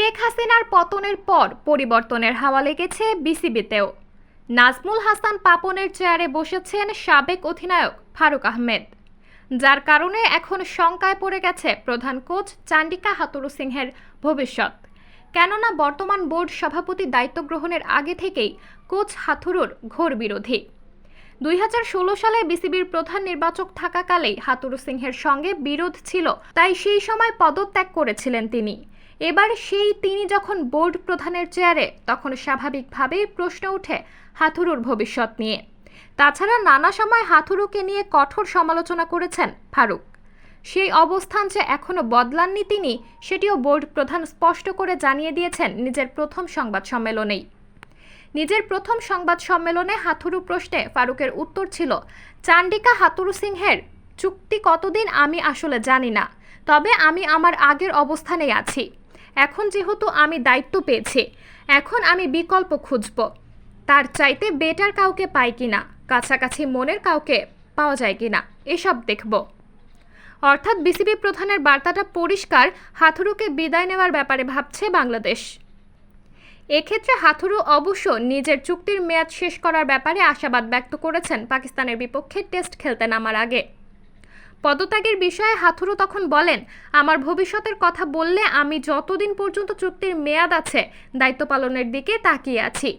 শেখ হাসিনার পতনের পর পরিবর্তনের হাওয়া লেগেছে বিসিবিতেও। নাজমুল হাসান পাপনের চেয়ারে বসেছেন সাবেক অধিনায়ক ফারুক আহমেদ, যার কারণে এখন শঙ্কায় পড়ে গেছে প্রধান কোচ চান্ডিকা হাথুরুসিংহের ভবিষ্যৎ। কেননা বর্তমান বোর্ড সভাপতি দায়িত্ব গ্রহণের আগে থেকেই কোচ হাথুরুর ঘোর বিরোধী। 2016 সালে বিসিবির প্রধান নির্বাচক থাকাকালেই হাথুরুসিংহের সঙ্গে বিরোধ ছিল, তাই সেই সময় পদত্যাগ করেছিলেন তিনি। এবার তিনি যখন বোর্ড প্রধানের চেয়ারে, তখন স্বাভাবিকভাবেই প্রশ্ন ওঠে হাথুরুর ভবিষ্যৎ নিয়ে। তাছাড়া নানা সময় হাথুরুকে নিয়ে কঠোর সমালোচনা করেছেন ফারুক। সেই অবস্থান যে এখনো বদলাননি তিনি, সেটিও বোর্ড প্রধান স্পষ্ট করে জানিয়ে দিয়েছেন নিজের প্রথম সংবাদ সম্মেলনেই। নিজের প্রথম সংবাদ সম্মেলনে হাথুরু প্রশ্নে ফারুকের উত্তর ছিল, চান্ডিকা হাথুরুসিংহের চুক্তি কতদিন আমি আসলে জানি না, তবে আমি আমার আগের অবস্থানেই আছি। এখন যেহেতু আমি দায়িত্ব পেয়েছি, এখন আমি বিকল্প খুঁজব। তার চাইতে বেটার কাউকে পাই কিনা, কাছাকাছি মনের কাউকে পাওয়া যায় কিনা, এসব দেখব। অর্থাৎ বিসিবি প্রধানের বার্তাটা পরিষ্কার, হাথুরুকে বিদায় নেওয়ার ব্যাপারে ভাবছে বাংলাদেশ। এক্ষেত্রে হাথুরু অবশ্য নিজের চুক্তির মেয়াদ শেষ করার ব্যাপারে আশাবাদ ব্যক্ত করেছেন পাকিস্তানের বিপক্ষে টেস্ট খেলতে নামার আগে। পদত্যাগের বিষয়ে হাথুরু তখন বলেন, আমার ভবিষ্যতের কথা বললে আমি যতদিন পর্যন্ত চুক্তির মেয়াদ আছে দায়িত্ব পালনের দিকে তাকিয়ে আছি।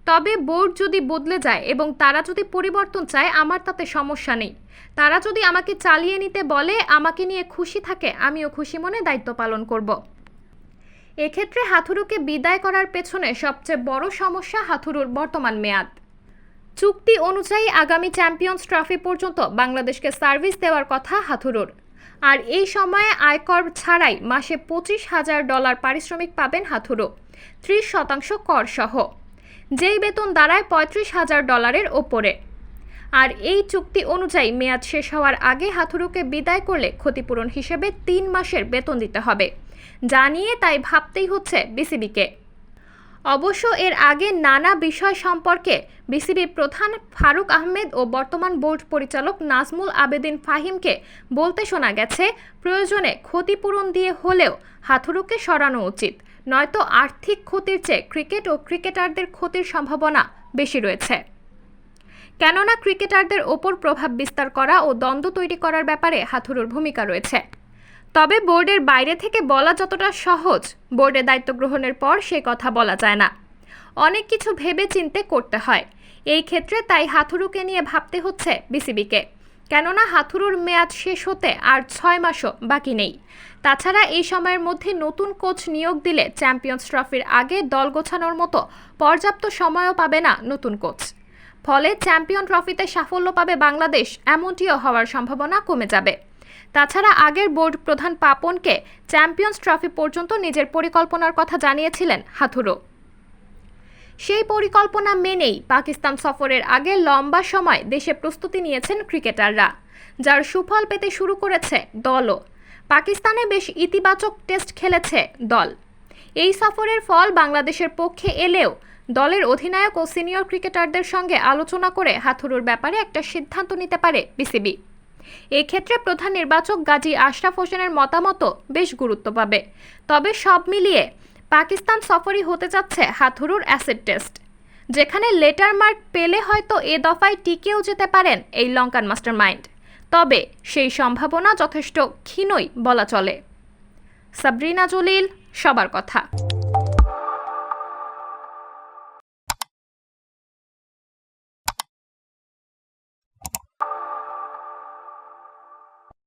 তবে বোর্ড যদি বদলে যায় এবং তারা যদি পরিবর্তন চায়, আমার তাতে সমস্যা নেই। তারা যদি আমাকে চালিয়ে নিতে বলে, আমাকে নিয়ে খুশি থাকে, আমিও খুশি মনে দায়িত্ব পালন করব। এক্ষেত্রে হাথুরুকে বিদায় করার পেছনে সবচেয়ে বড় সমস্যা হাথুরুর বর্তমান মেয়াদ। চুক্তি অনুযায়ী আগামী চ্যাম্পিয়ন্স ট্রফি পর্যন্ত বাংলাদেশকে সার্ভিস দেওয়ার কথা হাথুরুর। আর এই সময়ে আয়কর ছাড়াই মাসে $25,000 পারিশ্রমিক পাবেন হাথুরু, 30% কর সহ, যেই বেতন দাঁড়ায় $35,000 ওপরে। আর এই চুক্তি অনুযায়ী মেয়াদ শেষ হওয়ার আগে হাথুরুকে বিদায় করলে ক্ষতিপূরণ হিসেবে 3 মাসের বেতন দিতে হবে, জানিয়ে তাই ভাবতেই হচ্ছে বিসিবিকে। অবশ্য এর আগে নানা বিষয় সম্পর্কে বিসিবি প্রধান ফারুক আহমেদ ও বর্তমান বোর্ড পরিচালক নাজমুল আবেদিন ফাহিমকে বলতে শোনা গেছে, প্রয়োজনে ক্ষতিপূরণ দিয়ে হলেও হাথুরুকে সরানো উচিত, নয়তো আর্থিক ক্ষতির চেয়ে ক্রিকেট ও ক্রিকেটারদের ক্ষতির সম্ভাবনা বেশি রয়েছে। কেননা ক্রিকেটারদের ওপর প্রভাব বিস্তার করা ও দ্বন্দ্ব তৈরি করার ব্যাপারে হাথুরুর ভূমিকা রয়েছে। তবে বোর্ডের বাইরে থেকে বলা যতটা সহজ, বোর্ডে দায়িত্ব গ্রহণের পর সে কথা বলা যায় না। অনেক কিছু ভেবে চিন্তে করতে হয়। এই ক্ষেত্রে তাই হাথুরুকে নিয়ে ভাবতে হচ্ছে বিসিবিকে। কেননা হাথুরুর মেয়াদ শেষ হতে আর 6 মাসও বাকি নেই। তাছাড়া এই সময়ের মধ্যে নতুন কোচ নিয়োগ দিলে চ্যাম্পিয়ন্স ট্রফির আগে দল গোছানোর মতো পর্যাপ্ত সময়ও পাবে না নতুন কোচ। ফলে চ্যাম্পিয়ন ট্রফিতে সাফল্য পাবে বাংলাদেশ, এমনটিও হওয়ার সম্ভাবনা কমে যাবে। তাছাড়া আগের বোর্ড প্রধান পাপনকে চ্যাম্পিয়ন্স ট্রফি পর্যন্ত নিজের পরিকল্পনার কথা জানিয়েছিলেন হাথুরু। সেই পরিকল্পনা মেনেই পাকিস্তান সফরের আগে লম্বা সময় দেশে প্রস্তুতি নিয়েছেন ক্রিকেটাররা, যার সুফল পেতে শুরু করেছে দলও। পাকিস্তানে বেশ ইতিবাচক টেস্ট খেলেছে দল। এই সফরের ফল বাংলাদেশের পক্ষে এলেও দলের অধিনায়ক ও সিনিয়র ক্রিকেটারদের সঙ্গে আলোচনা করে হাথুরুর ব্যাপারে একটা সিদ্ধান্ত নিতে পারে বিসিবি। এক্ষেত্রে প্রধান নির্বাচক গাজী আশরাফ হোসেনের মতামতও বেশ গুরুত্ব পাবে। তবে সব মিলিয়ে পাকিস্তান সফরই হতে যাচ্ছে হাথুরুর অ্যাসেট টেস্ট, যেখানে লেটার মার্ক পেলে হয়তো এ দফায় টিকেও যেতে পারেন এই লঙ্কান মাস্টারমাইন্ড। তবে সেই সম্ভাবনা যথেষ্ট ক্ষীণই বলা চলে। সাবরিনা জলিল, সবার কথা।